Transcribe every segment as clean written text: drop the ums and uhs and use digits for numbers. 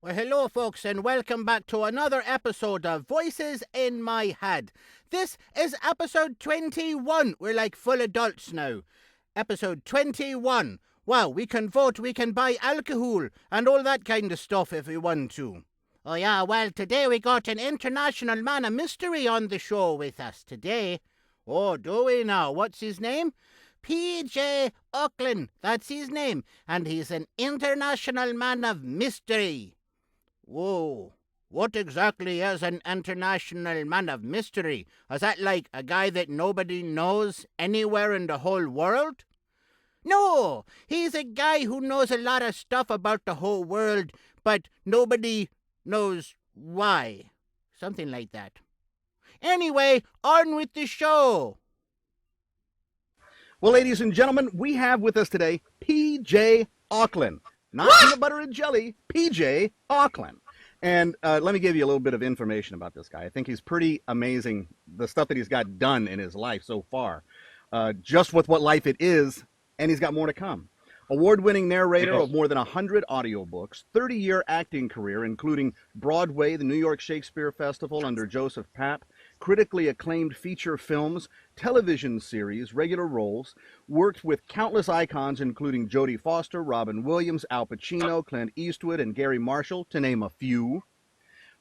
Well, hello, folks, and welcome back to another episode of Voices in My Head. This is episode 21. We're like full adults now. Episode 21. Well, we can vote, we can buy alcohol, and all that kind of stuff if we want to. Oh, yeah, well, today we got an international man of mystery on the show with us today. Oh, do we now? What's his name? PJ Ochlan, that's his name, and he's an international man of mystery. Whoa, what exactly is an international man of mystery? Is that like a guy that nobody knows anywhere in the whole world? No, he's a guy who knows a lot of stuff about the whole world, but nobody knows why. Something like that. Anyway, on with the show. Well, ladies and gentlemen, we have with us today PJ Ochlan. Not peanut butter and jelly, PJ Ochlan. And let me give you a little bit of information about this guy. I think he's pretty amazing, the stuff that he's got done in his life so far. Just with what life it is, and he's got more to come. Award-winning narrator of more than 100 audiobooks, 30-year acting career, including Broadway, the New York Shakespeare Festival under Joseph Papp, critically acclaimed feature films, television series, regular roles, worked with countless icons including Jodie Foster, Robin Williams, Al Pacino, Clint Eastwood, and Gary Marshall, to name a few.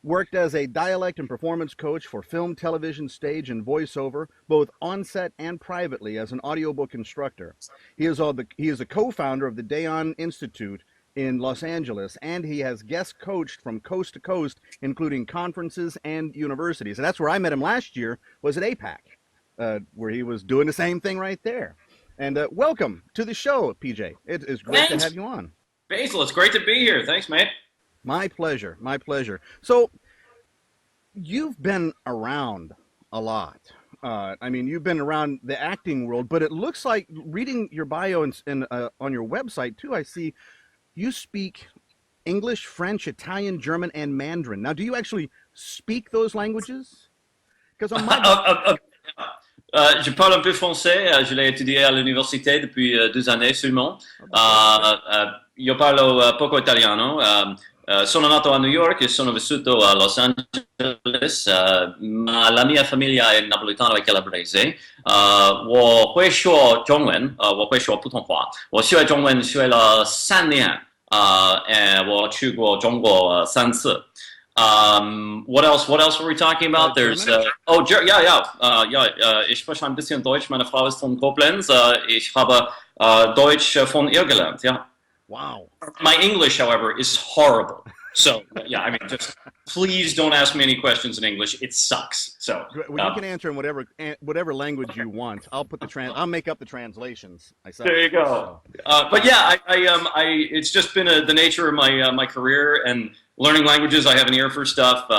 Worked as a dialect and performance coach for film, television, stage, and voiceover, both on-set and privately as an audiobook instructor. He is a co-founder of the Dayon Institute in Los Angeles, and he has guest coached from coast to coast, including conferences and universities. And that's where I met him last year, was at APAC, where he was doing the same thing right there. And welcome to the show, PJ. It is great to have you on. Basil, it's great to be here. Thanks, mate. My pleasure, my pleasure. So, you've been around a lot. I mean, you've been around the acting world, but it looks like, reading your bio and on your website, too, I see you speak English, French, Italian, German, and Mandarin. Now, do you actually speak those languages? Because on my... Je parle un peu français, je l'ai étudié à l'université depuis 2 années seulement. Io parlo poco italiano. Sono nato a New York e sono vissuto a Los Angeles, ma la mia famiglia è napolitana e calabrese. 我会说中文，我会说普通话。我学中文学了3年，我去过中国3次。What else were we talking about? There's ich spreche ein bisschen Deutsch. Meine Frau ist von Koblenz. Ich habe Deutsch von ihr gelernt. Ja. Wow. My English, however, is horrible. So, yeah, I mean, just please don't ask me any questions in English. It sucks. So, well, you can answer in whatever language you want. I'll make up the translations myself. There you go. But yeah, it's just been the nature of my career, and learning languages. I have an ear for stuff.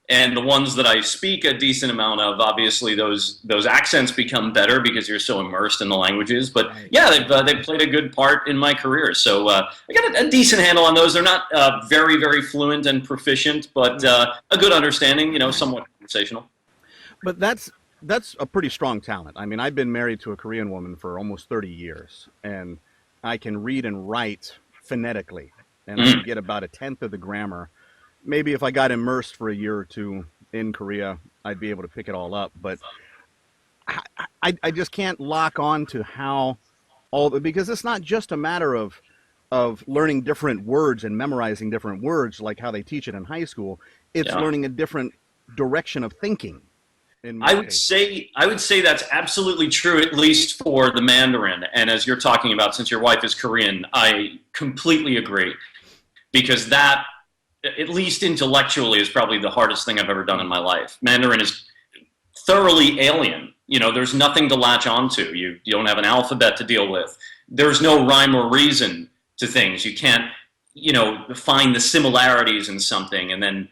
And the ones that I speak a decent amount of, obviously those accents become better because you're so immersed in the languages. But yeah, they've played a good part in my career. So I got a decent handle on those. They're not very, very fluent and proficient, but a good understanding, somewhat conversational. But that's a pretty strong talent. I mean, I've been married to a Korean woman for almost 30 years, and I can read and write phonetically, and I get about 1/10 of the grammar. Maybe if I got immersed for a year or two in Korea, I'd be able to pick it all up. But I just can't lock on to how because it's not just a matter of learning different words and memorizing different words like how they teach it in high school. It's learning a different direction of thinking. I would say that's absolutely true, at least for the Mandarin. And as you're talking about, since your wife is Korean, I completely agree, because that, at least intellectually, is probably the hardest thing I've ever done in my life. Mandarin is thoroughly alien. There's nothing to latch onto. You don't have an alphabet to deal with. There's no rhyme or reason to things. You can't, find the similarities in something and then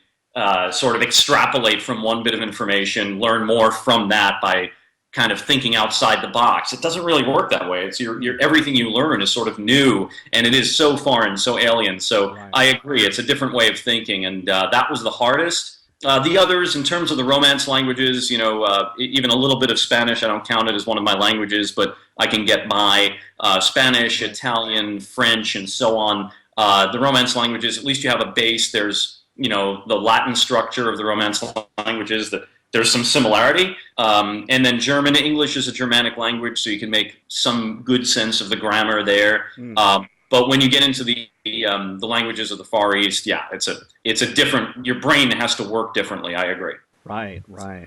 sort of extrapolate from one bit of information, learn more from that by kind of thinking outside the box. It doesn't really work that way. It's everything you learn is sort of new, and it is so foreign, so alien. So right. I agree, it's a different way of thinking, and that was the hardest. The others, in terms of the Romance languages, even a little bit of Spanish, I don't count it as one of my languages, but I can get by. Spanish, Italian, French, and so on. The Romance languages, at least you have a base. There's, the Latin structure of the Romance languages, that there's some similarity. And then German, English is a Germanic language, so you can make some good sense of the grammar there. But when you get into the languages of the Far East, yeah, it's a different. Your brain has to work differently. I agree. Right.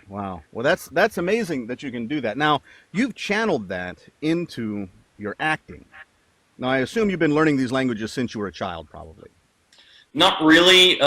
Wow. Well, that's amazing that you can do that. Now, you've channeled that into your acting. Now, I assume you've been learning these languages since you were a child, probably. Not really.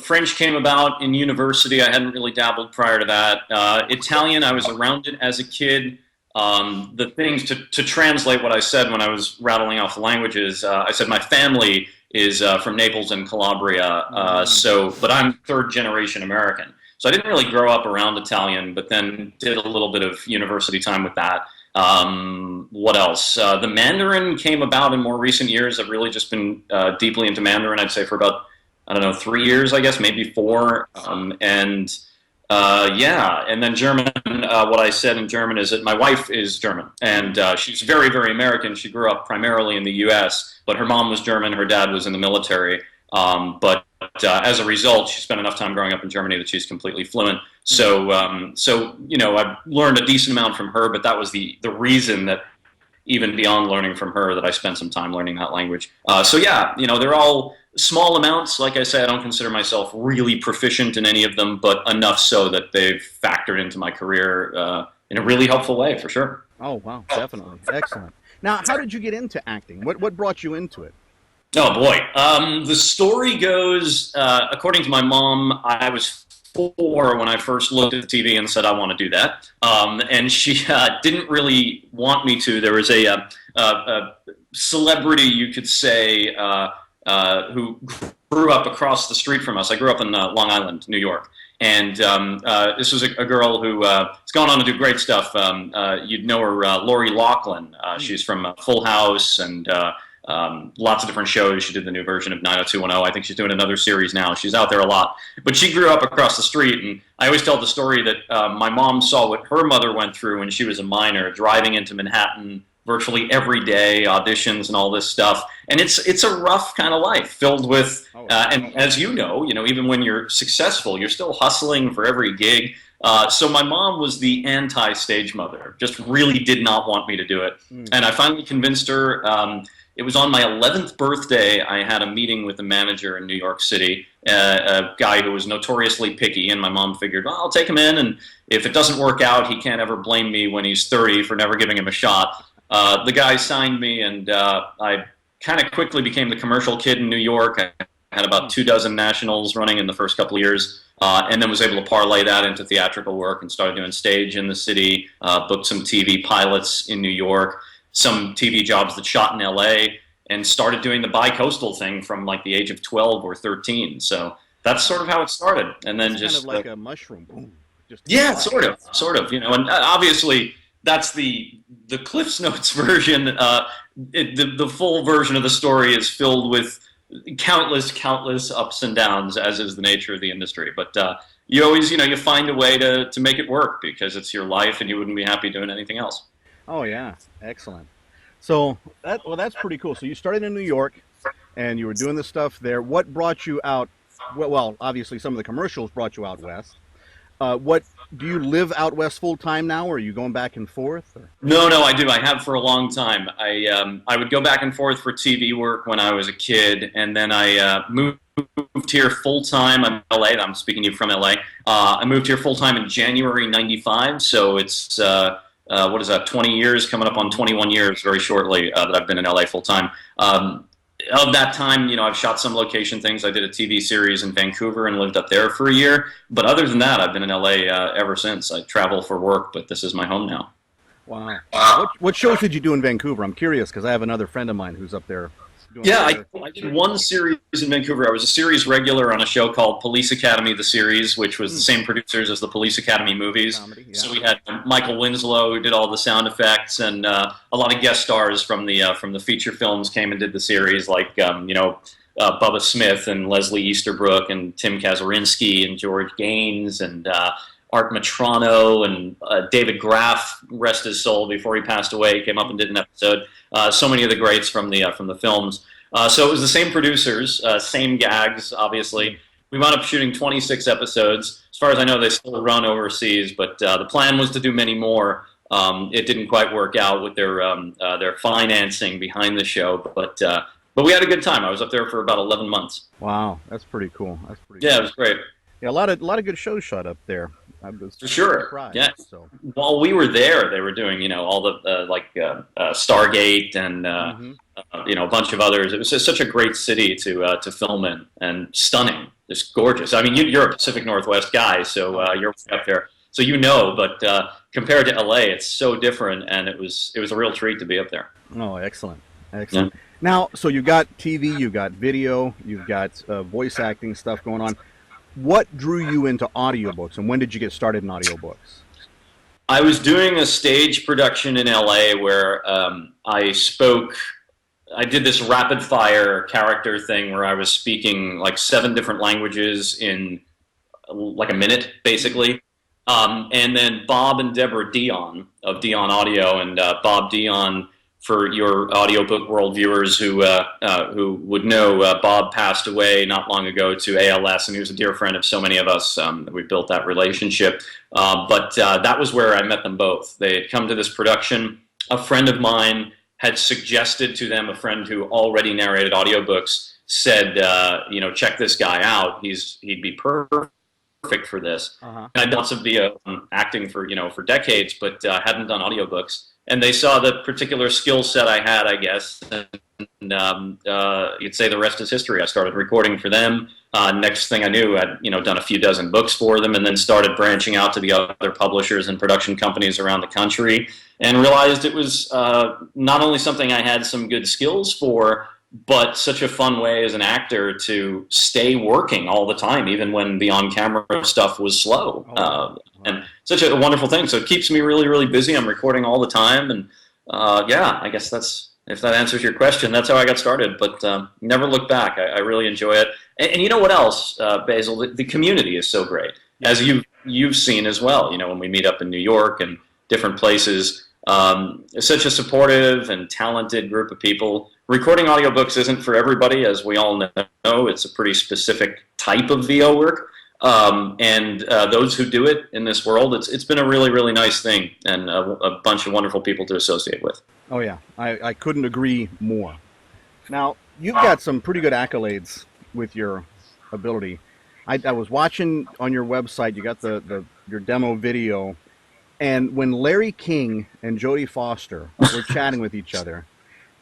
French came about in university. I hadn't really dabbled prior to that. Italian, I was around it as a kid. The things to translate what I said when I was rattling off the languages, I said my family is from Naples and Calabria, but I'm third generation American. So I didn't really grow up around Italian, but then did a little bit of university time with that. What else? The Mandarin came about in more recent years. I've really just been deeply into Mandarin, I'd say, for about, 3 years, I guess, maybe 4. And then German, what I said in German is that my wife is German, and she's very, very American. She grew up primarily in the U.S., but her mom was German, her dad was in the military. But as a result, she spent enough time growing up in Germany that she's completely fluent. So I've learned a decent amount from her, but that was the reason that even beyond learning from her that I spent some time learning that language. They're all small amounts. Like I say, I don't consider myself really proficient in any of them, but enough so that they've factored into my career in a really helpful way, for sure. Oh, wow, definitely. Excellent. Now, how did you get into acting? What brought you into it? Oh, boy. The story goes, according to my mom, I was 4 when I first looked at the TV and said, I want to do that. And she didn't really want me to. There was a celebrity, you could say, who grew up across the street from us. I grew up in Long Island, New York. And this was a girl who has gone on to do great stuff. You'd know her, Lori Loughlin. She's from Full House and lots of different shows. She did the new version of 90210. I think she's doing another series now. She's out there a lot. But she grew up across the street, and I always tell the story that my mom saw what her mother went through when she was a minor, driving into Manhattan virtually every day, auditions and all this stuff. And it's a rough kind of life, filled with, and as you know, even when you're successful, you're still hustling for every gig. So my mom was the anti-stage mother, just really did not want me to do it. And I finally convinced her. It was on my 11th birthday. I had a meeting with the manager in New York City, a guy who was notoriously picky, and my mom figured, well, I'll take him in, and if it doesn't work out, he can't ever blame me when he's 30 for never giving him a shot. The guy signed me, and I kind of quickly became the commercial kid in New York. I had about 24 nationals running in the first couple of years, and then was able to parlay that into theatrical work and started doing stage in the city, booked some TV pilots in New York, some TV jobs that shot in L.A., and started doing the bi-coastal thing from like the age of 12 or 13. So that's sort of how it started. And then it's just kind of like a mushroom. Boom. Sort of, and obviously that's the Cliff's Notes version. The full version of the story is filled with countless ups and downs, as is the nature of the industry. But you always, you find a way to make it work because it's your life and you wouldn't be happy doing anything else. Oh, yeah. Excellent. So, that's pretty cool. So you started in New York, and you were doing this stuff there. What brought you out? Well, obviously some of the commercials brought you out west. Do you live out west full time now, or are you going back and forth? Or? No, I do. I have for a long time. I would go back and forth for TV work when I was a kid, and then I moved here full time. I'm in LA. I'm speaking to you from LA. I moved here full time in January '95, so it's 20 years, coming up on 21 years very shortly that I've been in LA full time. Of that time, I've shot some location things. I did a TV series in Vancouver and lived up there for a year. But other than that, I've been in LA ever since. I travel for work, but this is my home now. Wow. What shows did you do in Vancouver? I'm curious because I have another friend of mine who's up there. I did one series in Vancouver. I was a series regular on a show called Police Academy, the series, which was the same producers as the Police Academy movies. Comedy, yeah. So we had Michael Winslow, who did all the sound effects, and a lot of guest stars from the feature films came and did the series, like Bubba Smith and Leslie Easterbrook and Tim Kazurinsky and George Gaines and Art Matrano and David Graff, rest his soul, before he passed away, came up and did an episode. So many of the greats from the films. So it was the same producers, same gags, obviously. We wound up shooting 26 episodes. As far as I know, they still run overseas, but the plan was to do many more. It didn't quite work out with their financing behind the show, but we had a good time. I was up there for about 11 months. Wow, that's pretty cool. Yeah, it was great. Yeah, a lot of good shows shot up there. I was for sure. Surprised, yeah. So. While we were there, they were doing all the Stargate and a bunch of others. It was just such a great city to film in, and stunning, just gorgeous. I mean, you're a Pacific Northwest guy, so you're up there, so but compared to LA, it's so different, and it was a real treat to be up there. Oh, excellent. Yeah. Now, so you've got TV, you've got video, you've got voice acting stuff going on. What drew you into audiobooks, and when did you get started in audiobooks? I was doing a stage production in LA where I did this rapid fire character thing where I was speaking like 7 different languages in like a minute, basically. And then Bob and Deborah Dion of Dion Audio, and Bob Dion, for your audiobook world viewers who would know, Bob passed away not long ago to ALS, and he was a dear friend of so many of us. We built that relationship. But that was where I met them both. They had come to this production. A friend of mine had suggested to them, a friend who already narrated audiobooks, said, check this guy out. He'd be perfect for this. And I'd done some acting for decades, but hadn't done audiobooks. And they saw the particular skill set I had, I guess, and you'd say the rest is history. I started recording for them. Next thing I knew, I'd done a few dozen books for them, and then started branching out to the other publishers and production companies around the country, and realized it was not only something I had some good skills for, but such a fun way as an actor to stay working all the time, even when the on-camera stuff was slow. And such a wonderful thing. So it keeps me really, really busy. I'm recording all the time. And I guess if that answers your question, that's how I got started. But never look back. I really enjoy it. And you know what else, Basil? The community is so great, as you've seen as well. When we meet up in New York and different places, such a supportive and talented group of people. Recording audiobooks isn't for everybody, as we all know. It's a pretty specific type of VO work. And those who do it in this world, it's been a really, really nice thing, and a bunch of wonderful people to associate with. Oh, yeah. I couldn't agree more. Now, you've got some pretty good accolades with your ability. I was watching on your website, you got your demo video, and when Larry King and Jodie Foster were chatting with each other,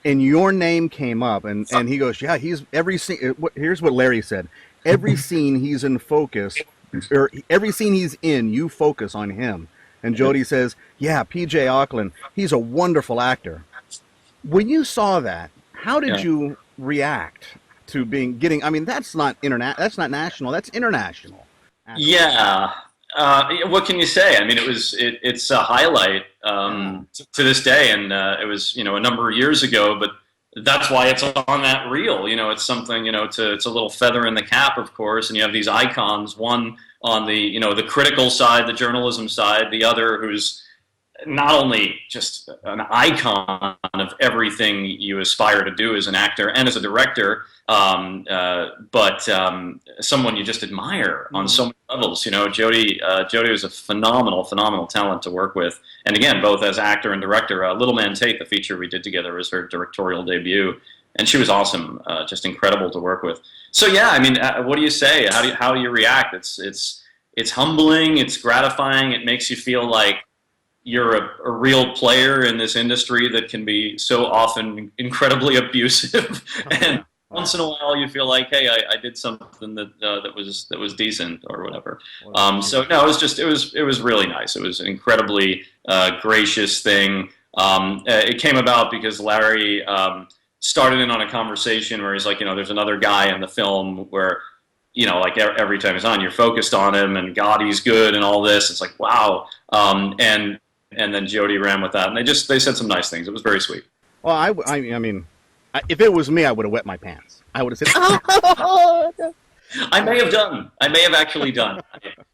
and your name came up, and he goes, yeah, he's every scene. Here's what Larry said. Every scene he's in focus, or every scene he's in, you focus on him. And Jodie says, yeah, PJ Ochlan, he's a wonderful actor. When you saw that, how did you react to getting, I mean, that's not national, that's international. Yeah. What can you say? I mean, it's a highlight to this day, and it was a number of years ago, but that's why it's on that reel. It's something it's a little feather in the cap, of course, and you have these icons, one on the the critical side, the journalism side, the other who's not only just an icon of everything you aspire to do as an actor and as a director, but someone you just admire on so many levels. Jodie was a phenomenal talent to work with. And again, both as actor and director. Little Man Tate, the feature we did together, was her directorial debut. And she was awesome, just incredible to work with. So yeah, I mean, what do you say? How do you react? It's humbling, it's gratifying, it makes you feel like you're a real player in this industry that can be so often incredibly abusive, and once in a while you feel like, hey, I did something that was decent or whatever. So no, it was really nice. It was an incredibly gracious thing. It came about because Larry started in on a conversation where he's like, there's another guy in the film where like every time he's on, you're focused on him, and God, he's good, and all this. It's like, wow. And then Jodie ran with that, and they said some nice things. It was very sweet. Well, I mean, if it was me, I would have wet my pants. I would have said, oh! I may have actually done.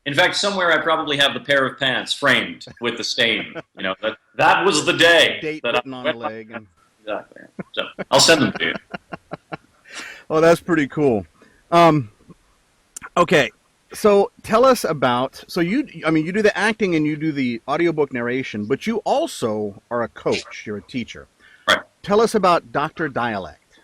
In fact, somewhere I probably have the pair of pants framed with the stain. That was the day Date that written on a leg. Exactly. So I'll send them to you. Oh, that's pretty cool. Okay, so tell us about, you do the acting and you do the audiobook narration, but you also are a coach. You're a teacher. Right. Tell us about Dr. Dialect.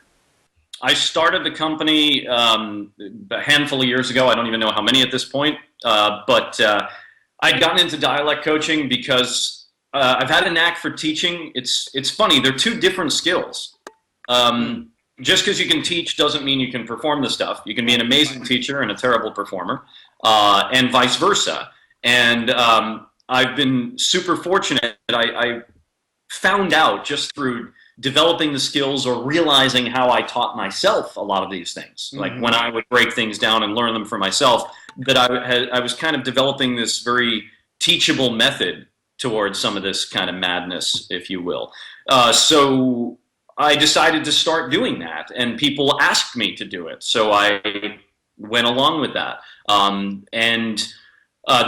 I started the company a handful of years ago. I don't even know how many at this point, but I'd gotten into dialect coaching because I've had a knack for teaching. It's funny, they're two different skills. Just because you can teach doesn't mean you can perform the stuff. You can be an amazing teacher and a terrible performer, and vice versa. And I've been super fortunate. I found out just through developing the skills or realizing how I taught myself a lot of these things. Like when I would break things down and learn them for myself, that I was kind of developing this very teachable method towards some of this kind of madness, if you will. So I decided to start doing that, and people asked me to do it. So I went along with that.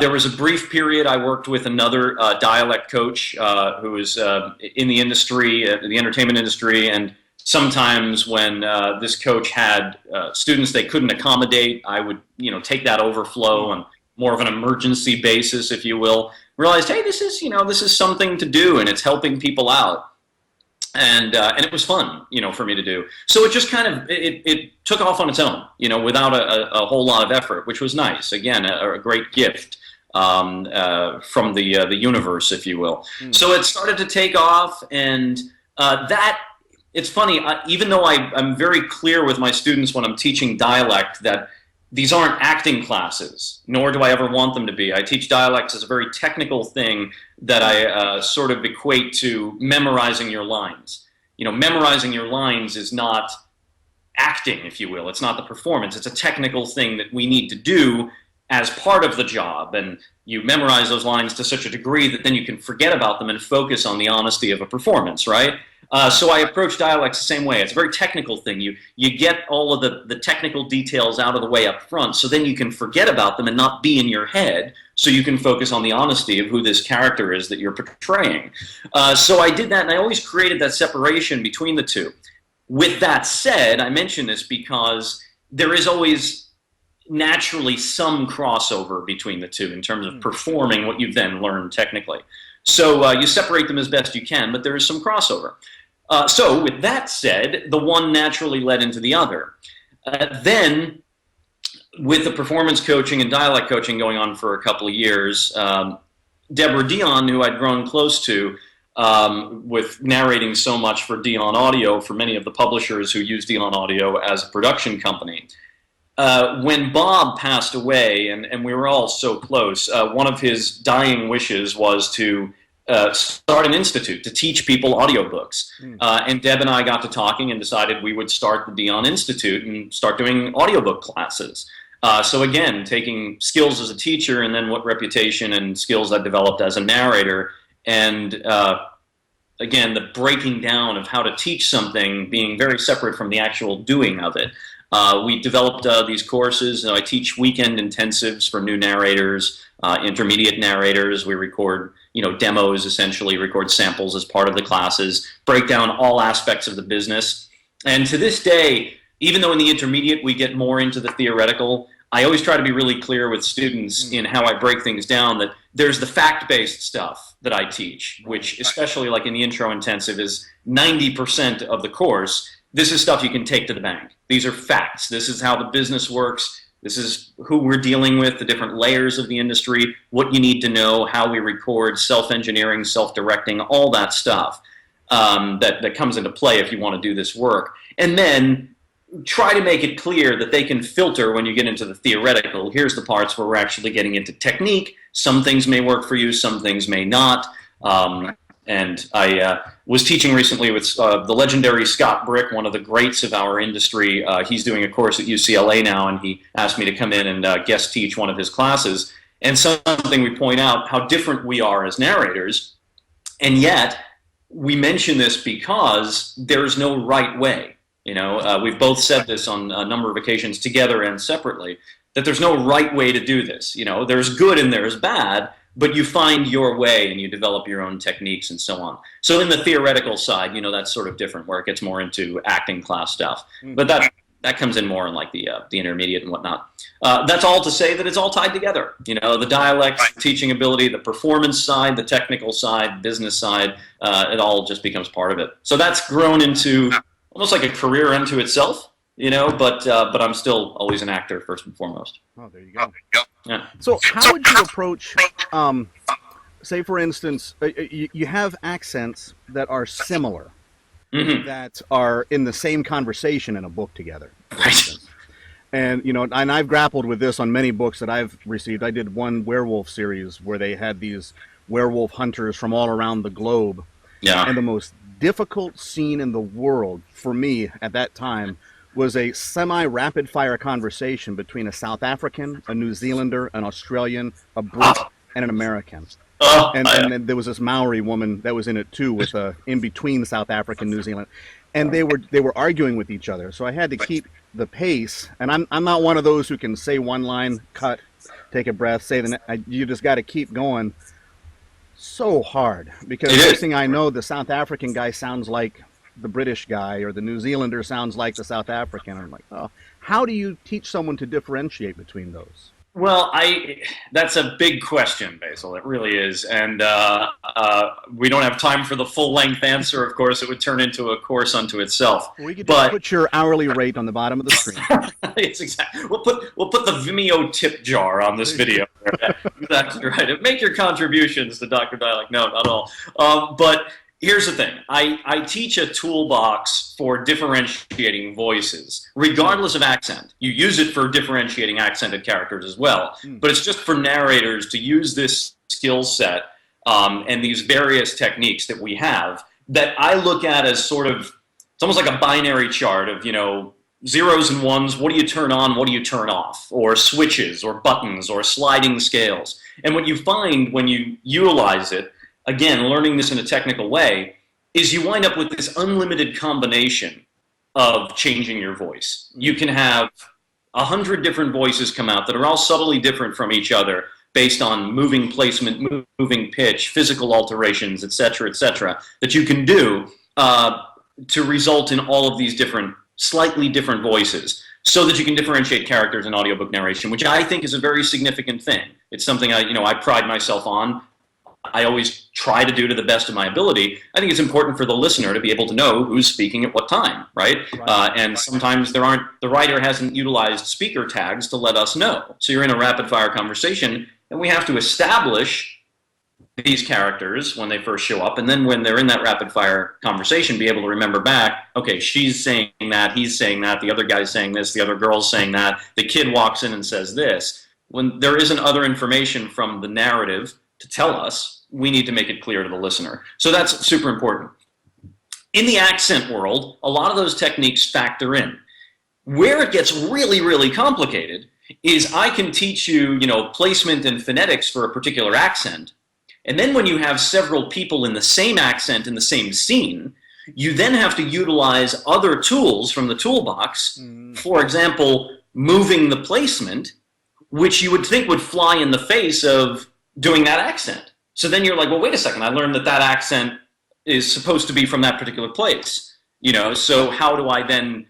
There was a brief period I worked with another dialect coach who was in the industry, the entertainment industry, and sometimes when this coach had students they couldn't accommodate, I would take that overflow on more of an emergency basis, if you will. Realized, hey, this is something to do, and it's helping people out. And it was fun, for me to do. So it just kind of it took off on its own, without a whole lot of effort, which was nice. Again, a great gift from the universe, if you will. So it started to take off, and it's funny. Even though I'm very clear with my students when I'm teaching dialect that these aren't acting classes, nor do I ever want them to be. I teach dialects as a very technical thing that I sort of equate to memorizing your lines. Memorizing your lines is not acting, if you will. It's not the performance. It's a technical thing that we need to do as part of the job. And you memorize those lines to such a degree that then you can forget about them and focus on the honesty of a performance, right? So I approach dialects the same way. It's a very technical thing. You get all of the technical details out of the way up front, so then you can forget about them and not be in your head, so you can focus on the honesty of who this character is that you're portraying. So I did that, and I always created that separation between the two. With that said, I mention this because there is always naturally some crossover between the two in terms of performing what you've then learned technically. So you separate them as best you can, but there is some crossover. So with that said, the one naturally led into the other. Then, with the performance coaching and dialect coaching going on for a couple of years, Deborah Dion, who I'd grown close to, with narrating so much for Dion Audio, for many of the publishers who use Dion Audio as a production company, when Bob passed away, and we were all so close, one of his dying wishes was to start an institute to teach people audiobooks. And Deb and I got to talking and decided we would start the Dion Institute and start doing audiobook classes. So again, taking skills as a teacher and then what reputation and skills I developed as a narrator, and again, the breaking down of how to teach something being very separate from the actual doing of it. We developed these courses. I teach weekend intensives for new narrators, intermediate narrators. We record, demos, essentially, record samples as part of the classes, break down all aspects of the business. And to this day, even though in the intermediate we get more into the theoretical, I always try to be really clear with students in how I break things down, that there's the fact-based stuff that I teach, which especially like in the intro intensive is 90% of the course. This is stuff you can take to the bank. These are facts. This is how the business works. This is who we're dealing with, the different layers of the industry, what you need to know, how we record, self-engineering, self-directing, all that stuff that comes into play if you want to do this work. And then try to make it clear that they can filter when you get into the theoretical. Here's the parts where we're actually getting into technique. Some things may work for you, some things may not. And I was teaching recently with the legendary Scott Brick, one of the greats of our industry. He's doing a course at UCLA now, and he asked me to come in and guest teach one of his classes. And something we point out, how different we are as narrators, and yet we mention this because there's no right way. We've both said this on a number of occasions together and separately, that there's no right way to do this. There's good and there's bad, but you find your way and you develop your own techniques and so on. So in the theoretical side, that's sort of different, where it gets more into acting class stuff. But That comes in more in like the intermediate and whatnot. That's all to say that it's all tied together. You know, the dialect, the teaching ability, the performance side, the technical side, business side, it all just becomes part of it. So that's grown into almost like a career unto itself, you know, but I'm still always an actor first and foremost. Oh, there you go. Yeah. So how would you approach, say for instance, you have accents that are similar, that are in the same conversation in a book together, for instance. And, you know, and I've grappled with this on many books that I've received. I did one werewolf series where they had these werewolf hunters from all around the globe. Yeah. And the most difficult scene in the world for me at that time was a semi-rapid fire conversation between a South African, a New Zealander, an Australian, a Brit, and an American. And then there was this Maori woman that was in it too, with in between South Africa and New Zealand, and they were arguing with each other. So I had to keep the pace, and I'm not one of those who can say one line, cut, take a breath, say the you just got to keep going. So hard, because the next thing I know, the South African guy sounds like the British guy, or the New Zealander sounds like the South African. I'm like, oh, how do you teach someone to differentiate between those? Well, that's a big question, Basil. It really is. And we don't have time for the full-length answer, of course. It would turn into a course unto itself. We could just put your hourly rate on the bottom of the screen. It's exactly. We'll put the Vimeo tip jar on this video. Exactly right. Make your contributions to Dr. Dialect. No, not at all. But here's the thing. I teach a toolbox for differentiating voices, regardless of accent. You use it for differentiating accented characters as well, but it's just for narrators to use this skill set and these various techniques that we have that I look at as sort of, it's almost like a binary chart of, you know, zeros and ones. What do you turn on? What do you turn off? Or switches or buttons or sliding scales. And what you find when you utilize it, again, learning this in a technical way, is you wind up with this unlimited combination of changing your voice. You can have 100 different voices come out that are all subtly different from each other based on moving placement, moving pitch, physical alterations, et cetera, that you can do to result in all of these different, slightly different voices, so that you can differentiate characters in audiobook narration, which I think is a very significant thing. It's something I pride myself on. I always try to do to the best of my ability. I think it's important for the listener to be able to know who's speaking at what time, right? And sometimes the writer hasn't utilized speaker tags to let us know. So you're in a rapid-fire conversation, and we have to establish these characters when they first show up, and then when they're in that rapid-fire conversation, be able to remember back, okay, she's saying that, he's saying that, the other guy's saying this, the other girl's saying that, the kid walks in and says this. When there isn't other information from the narrative to tell us, we need to make it clear to the listener. So that's super important. In the accent world, a lot of those techniques factor in. Where it gets really, really complicated is I can teach you, placement and phonetics for a particular accent, and then when you have several people in the same accent in the same scene, you then have to utilize other tools from the toolbox. For example, moving the placement, which you would think would fly in the face of doing that accent. So then you're like, well, wait a second, I learned that accent is supposed to be from that particular place. So how do I then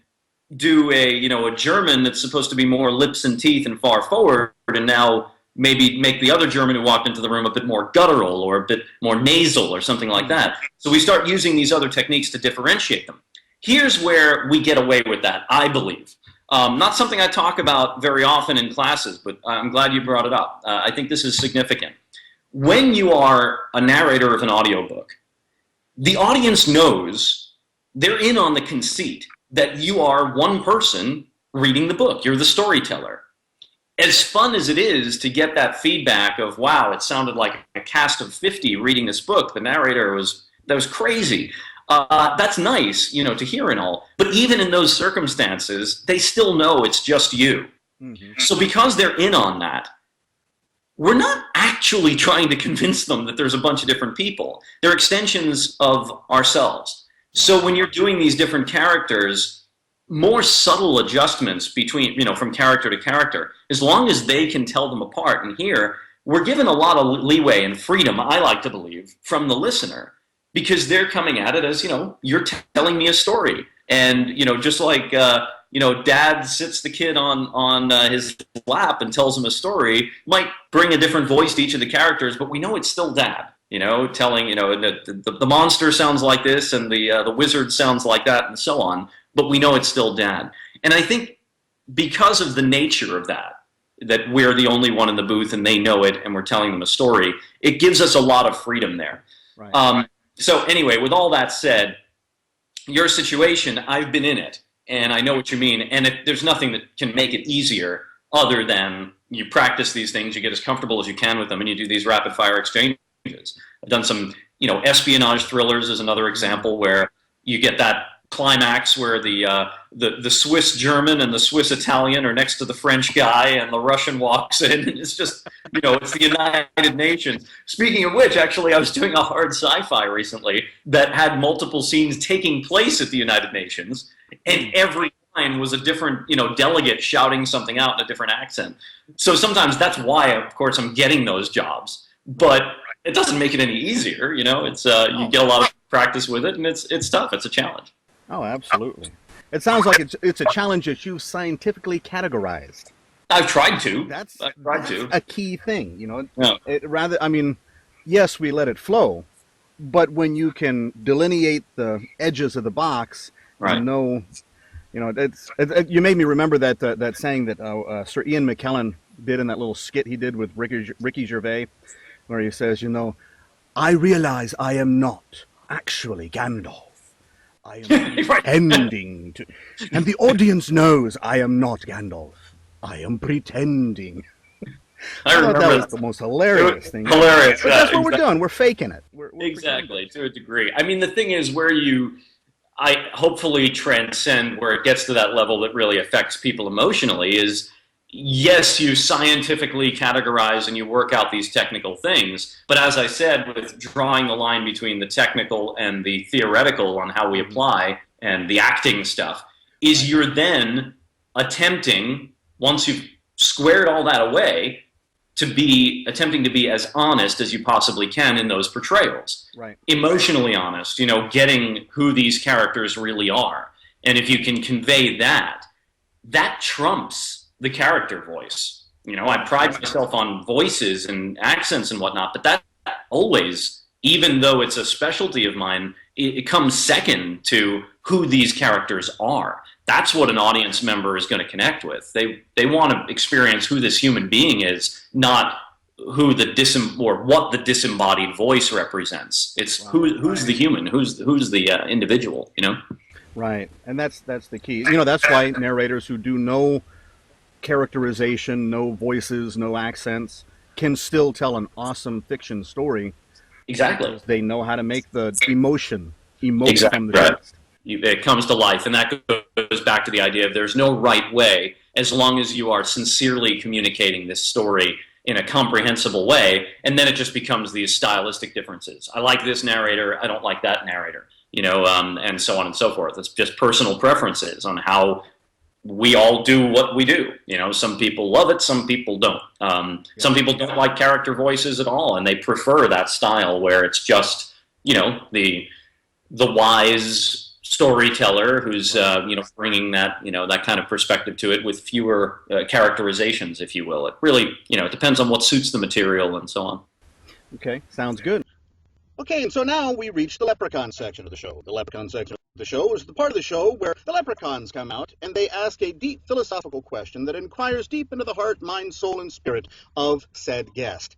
do a German that's supposed to be more lips and teeth and far forward, and now maybe make the other German who walked into the room a bit more guttural or a bit more nasal or something like that. So we start using these other techniques to differentiate them. Here's where we get away with that, I believe. Not something I talk about very often in classes, but I'm glad you brought it up. I think this is significant. When you are a narrator of an audiobook, the audience knows, they're in on the conceit that you are one person reading the book. You're the storyteller. As fun as it is to get that feedback of, wow, it sounded like a cast of 50 reading this book, the narrator that was crazy. That's nice, to hear and all. But even in those circumstances, they still know it's just you. So because they're in on that, we're not actually trying to convince them that there's a bunch of different people. They're extensions of ourselves. So when you're doing these different characters, more subtle adjustments between, from character to character, as long as they can tell them apart. And here, we're given a lot of leeway and freedom, I like to believe, from the listener, because they're coming at it as, you're telling me a story. And, just like, dad sits the kid on his lap and tells him a story, might bring a different voice to each of the characters, but we know it's still dad. Telling the monster sounds like this and the wizard sounds like that and so on, but we know it's still dad. And I think because of the nature of that we're the only one in the booth and they know it and we're telling them a story, it gives us a lot of freedom there. Right. So anyway, with all that said, your situation, I've been in it and I know what you mean. And there's nothing that can make it easier other than you practice these things, you get as comfortable as you can with them, and you do these rapid fire exchanges. I've done some, espionage thrillers is another example where you get that climax where the Swiss German and the Swiss Italian are next to the French guy and the Russian walks in, and it's just, it's the United Nations. Speaking of which, actually, I was doing a hard sci-fi recently that had multiple scenes taking place at the United Nations, and every line was a different, delegate shouting something out in a different accent. So sometimes that's why, of course, I'm getting those jobs, but it doesn't make it any easier. It's you get a lot of practice with it, and it's tough. It's a challenge. Oh, absolutely. It sounds like it's a challenge that you've scientifically categorized. I've tried to. That's to. A key thing, Yeah. Yes, we let it flow, but when you can delineate the edges of the box, right. You made me remember that saying that Sir Ian McKellen did in that little skit he did with Ricky Gervais, where he says, I realize I am not actually Gandalf. I am pretending to, and the audience knows I am not Gandalf. I am pretending. I thought that was the most hilarious thing. Hilarious. But that's what we're doing. We're faking it. We're exactly, to a degree. I mean, the thing is where I hopefully transcend where it gets to that level that really affects people emotionally is, yes, you scientifically categorize and you work out these technical things, but as I said, with drawing the line between the technical and the theoretical on how we apply and the acting stuff, is you're then attempting, once you've squared all that away, attempting to be as honest as you possibly can in those portrayals. Right. Emotionally honest, getting who these characters really are. And if you can convey that trumps the character voice. I pride myself on voices and accents and whatnot, but that always, even though it's a specialty of mine, it comes second to who these characters are. That's what an audience member is going to connect with. They want to experience who this human being is, not who what the disembodied voice represents. It's who's the human, who's the individual. Right, and that's the key. That's why narrators who do no characterization, no voices, no accents, can still tell an awesome fiction story. Exactly. They know how to make the emote from the text. It comes to life, and that goes back to the idea of there's no right way as long as you are sincerely communicating this story in a comprehensible way, and then it just becomes these stylistic differences. I like this narrator, I don't like that narrator, and so on and so forth. It's just personal preferences on how we all do what we do. Some people love it, some people don't. Some people don't like character voices at all, and they prefer that style where it's just, the wise storyteller who's, bringing that, that kind of perspective to it with fewer characterizations, if you will. It really, it depends on what suits the material and so on. Okay, sounds good. Okay, and so now we reach the leprechaun section of the show. The leprechaun section of the show is the part of the show where the leprechauns come out and they ask a deep philosophical question that inquires deep into the heart, mind, soul, and spirit of said guest.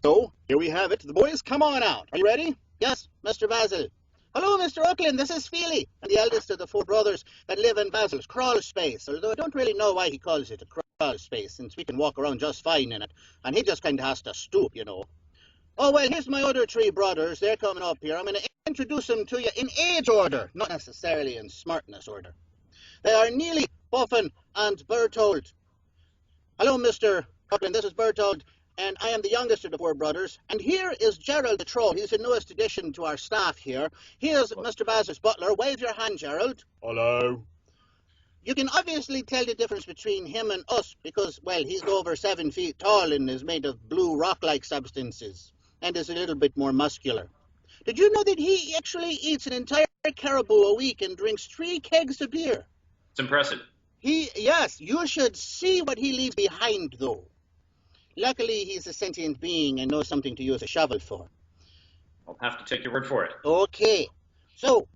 So, here we have it. The boys, come on out. Are you ready? Yes, Mr. Basil. Hello, Mr. Ochlan, this is Feely. I'm the eldest of the four brothers that live in Basil's crawl space, although I don't really know why he calls it a crawl space, since we can walk around just fine in it, and he just kind of has to stoop, Oh, well, here's my other three brothers. They're coming up here. I'm going to introduce them to you in age order, not necessarily in smartness order. They are Neely, Buffin, and Berthold. Hello, Mr. Ochlan, this is Berthold, and I am the youngest of the four brothers. And here is Gerald the Troll. He's the newest addition to our staff here. He is Mr. Basil's butler. Wave your hand, Gerald. Hello. You can obviously tell the difference between him and us because, well, he's over 7 feet tall and is made of blue rock-like substances and is a little bit more muscular. Did you know that he actually eats an entire caribou a week and drinks 3 kegs of beer? It's impressive. Yes, you should see what he leaves behind, though. Luckily, he's a sentient being and knows something to use a shovel for. I'll have to take your word for it. Okay, so,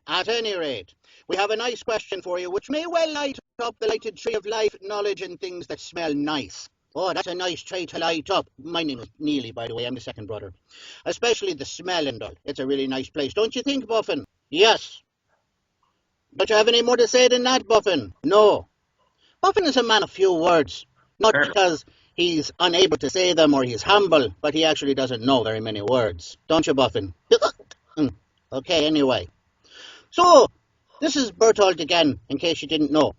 at any rate, we have a nice question for you, which may well light up the lighted tree of life, knowledge, and things that smell nice. Oh, that's a nice tree to light up. My name is Neely, by the way. I'm the second brother. Especially the smell and all. It's a really nice place, don't you think, Buffin? Yes. Don't you have any more to say than that, Buffin? No. Buffin is a man of few words. Not because he's unable to say them or he's humble, but he actually doesn't know very many words. Don't you, Buffin? Okay, anyway. So, this is Bertold again, in case you didn't know.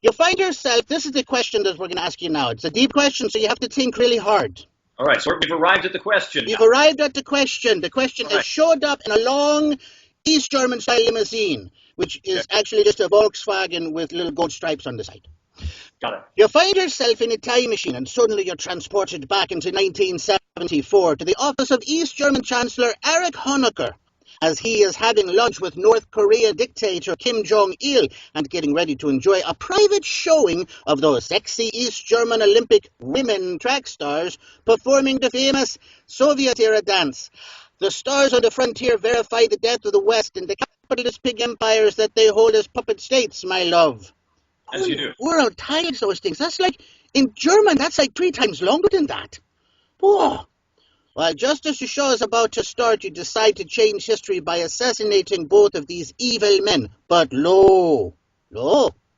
You find yourself, this is the question that we're going to ask you now. It's a deep question, so you have to think really hard. All right, so we've arrived at the question. You've arrived at the question. The question has showed up in a long East German-style limousine, which is actually just a Volkswagen with little gold stripes on the side. Got it. You find yourself in a time machine, and suddenly you're transported back into 1974 to the office of East German Chancellor Erich Honecker, as he is having lunch with North Korea dictator Kim Jong-il and getting ready to enjoy a private showing of those sexy East German Olympic women track stars performing the famous Soviet-era dance. The stars on the frontier verify the death of the West and the capitalist pig empires that they hold as puppet states, my love. As you do. World titles, those things. That's like, in German, that's like 3 times longer than that. Whoa. Well, just as the show is about to start, you decide to change history by assassinating both of these evil men. But lo.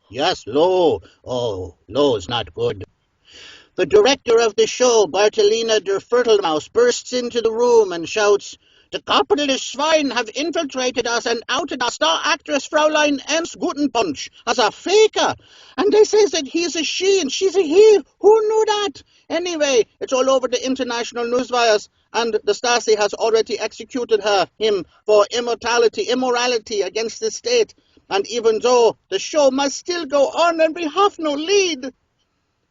Yes, lo. Oh, lo is not good. The director of the show, Bartolina der Viertelmaus, bursts into the room and shouts, "The capitalist swine have infiltrated us and outed our star actress Fraulein Ernst Gutenpunch as a faker. And they say that he's a she and she's a he. Who knew that? Anyway, it's all over the international newswires, and the Stasi has already executed him for immorality against the state. And even though the show must still go on and we have no lead."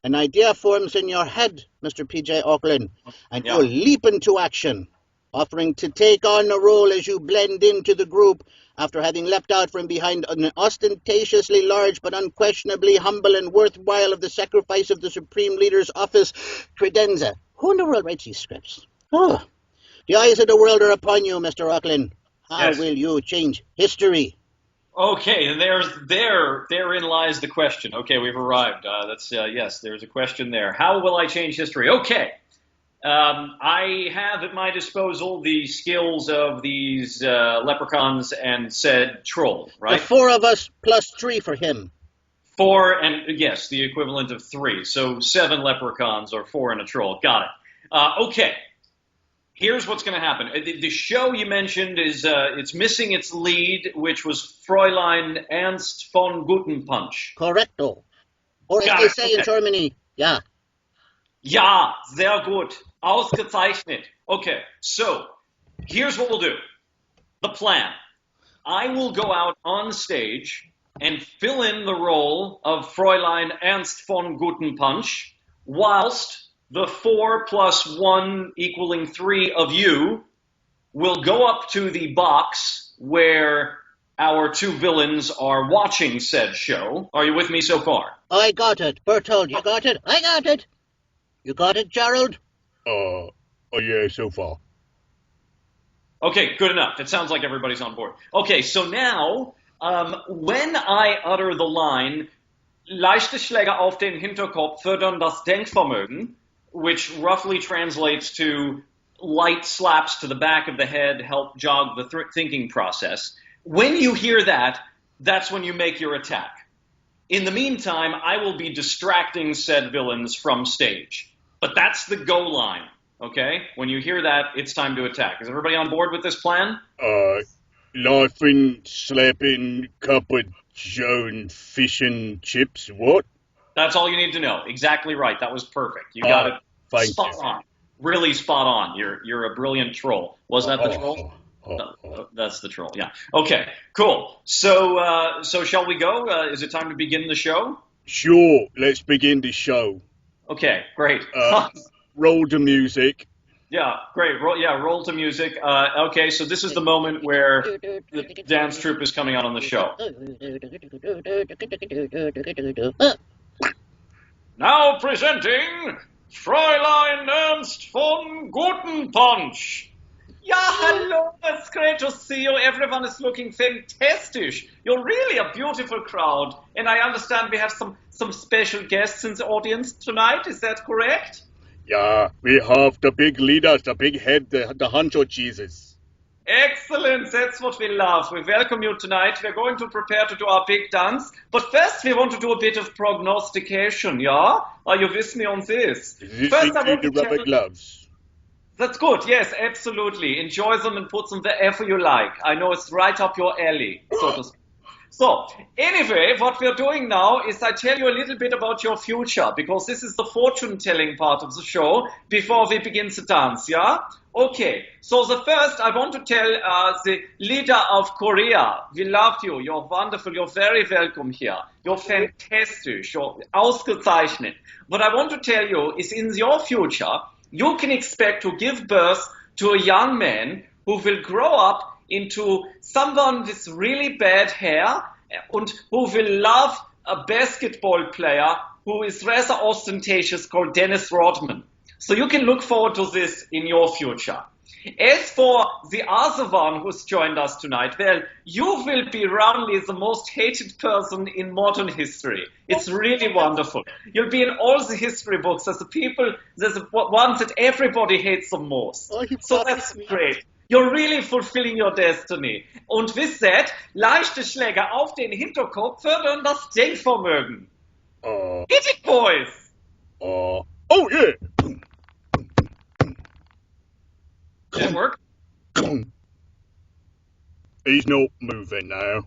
An idea forms in your head, Mr. P.J. Ochlan, and you leap into action, offering to take on the role as you blend into the group after having leapt out from behind an ostentatiously large but unquestionably humble and worthwhile of the sacrifice of the Supreme Leader's office, credenza. Who in the world writes these scripts? Oh, the eyes of the world are upon you, Mr. Ochlan. How will you change history? Okay, and therein lies the question. Okay, we've arrived. Yes, there's a question there. How will I change history? Okay. I have at my disposal the skills of these leprechauns and said troll, right? The 4 of us plus 3 for him. 4 and, yes, the equivalent of 3. So 7 leprechauns or 4 and a troll. Got it. Okay. Here's what's going to happen. The show you mentioned is it's missing its lead, which was Fräulein Ernst von Gutenpunch. Correcto. Or as they say in Germany, ja. Ja, sehr gut. Ausgezeichnet. Okay, so here's what we'll do. The plan. I will go out on stage and fill in the role of Fräulein Ernst von Gutenpunch, whilst the 4 plus 1 equaling 3 of you will go up to the box where our 2 villains are watching said show. Are you with me so far? I got it. Bertold, you got it? I got it. You got it, Gerald? Yeah, so far. Okay, good enough. It sounds like everybody's on board. Okay, so now, when I utter the line, leichte Schläge auf den Hinterkopf fördern das Denkvermögen, which roughly translates to light slaps to the back of the head help jog the thinking process. When you hear that, that's when you make your attack. In the meantime, I will be distracting said villains from stage. But that's the go line, okay? When you hear that, it's time to attack. Is everybody on board with this plan? Laughing, slapping, cup of joe and fish and chips, what? That's all you need to know. Exactly right. That was perfect. You got it spot on. Really spot on. You're a brilliant troll. Was that the troll? That's the troll. Yeah. Okay. Cool. So shall we go? Is it time to begin the show? Sure. Let's begin the show. Okay. Great. Roll the music. Yeah, great. Roll to music. Okay, so this is the moment where the dance troupe is coming out on the show. Now presenting Fräulein Ernst von Gutenpunch. Yeah, hello. It's great to see you. Everyone is looking fantastic. You're really a beautiful crowd. And I understand we have some special guests in the audience tonight. Is that correct? Yeah, we have the big leaders, the big head, the honcho cheeses. Excellent. That's what we love. We welcome you tonight. We're going to prepare to do our big dance. But first, we want to do a bit of prognostication, yeah? Are you with me on this? This First, I want include to the rubber gloves. That's good. Yes, absolutely. Enjoy them and put them wherever you like. I know it's right up your alley, so to speak. So, anyway, what we're doing now is I tell you a little bit about your future, because this is the fortune-telling part of the show before we begin to dance, yeah? Okay, so the first, I want to tell the leader of Korea, we love you, you're wonderful, you're very welcome here. You're fantastic, you're ausgezeichnet. What I want to tell you is in your future, you can expect to give birth to a young man who will grow up into someone with really bad hair and who will love a basketball player who is rather ostentatious called Dennis Rodman. So you can look forward to this in your future. As for the other one who's joined us tonight, well, you will be roundly the most hated person in modern history. It's really wonderful. You'll be in all the history books as the ones that everybody hates the most. So that's great. You're really fulfilling your destiny. Und with that, leichte Schläge auf den Hinterkopf fördern das Denkvermögen. Hit it, boys! Oh yeah! Did it work? He's not moving now.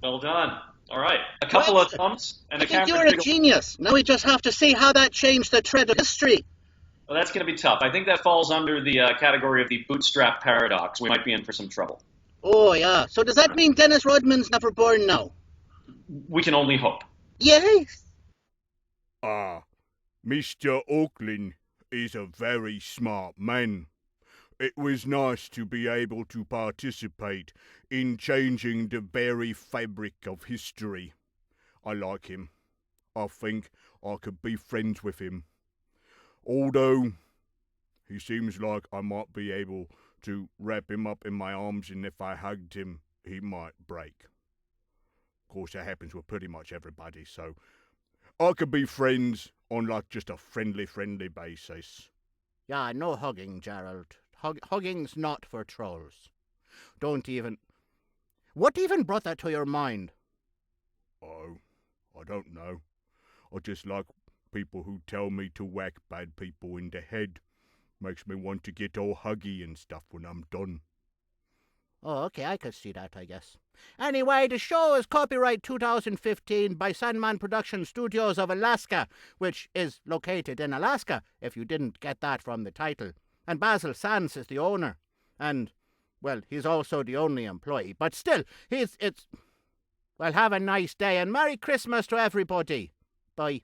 Well done. All right. A couple of thumbs and a I think camera. you're a genius. Now we just have to see how that changed the thread of history. Well, that's going to be tough. I think that falls under the category of the bootstrap paradox. We might be in for some trouble. Oh, yeah. So does that mean Dennis Rodman's never born now? We can only hope. Yes. Mr. Ochlan is a very smart man. It was nice to be able to participate in changing the very fabric of history. I like him. I think I could be friends with him. Although, he seems like I might be able to wrap him up in my arms, and if I hugged him, he might break. Of course, that happens with pretty much everybody, so I could be friends on like just a friendly basis. Yeah, no hugging, Gerald. Hugging's not for trolls. Don't even... What even brought that to your mind? Oh, I don't know. I just like people who tell me to whack bad people in the head. Makes me want to get all huggy and stuff when I'm done. Oh, okay, I could see that, I guess. Anyway, the show is copyright 2015 by Sandman Production Studios of Alaska, which is located in Alaska, if you didn't get that from the title. And Basil Sands is the owner. And, well, he's also the only employee. But still, well, have a nice day and Merry Christmas to everybody. Bye.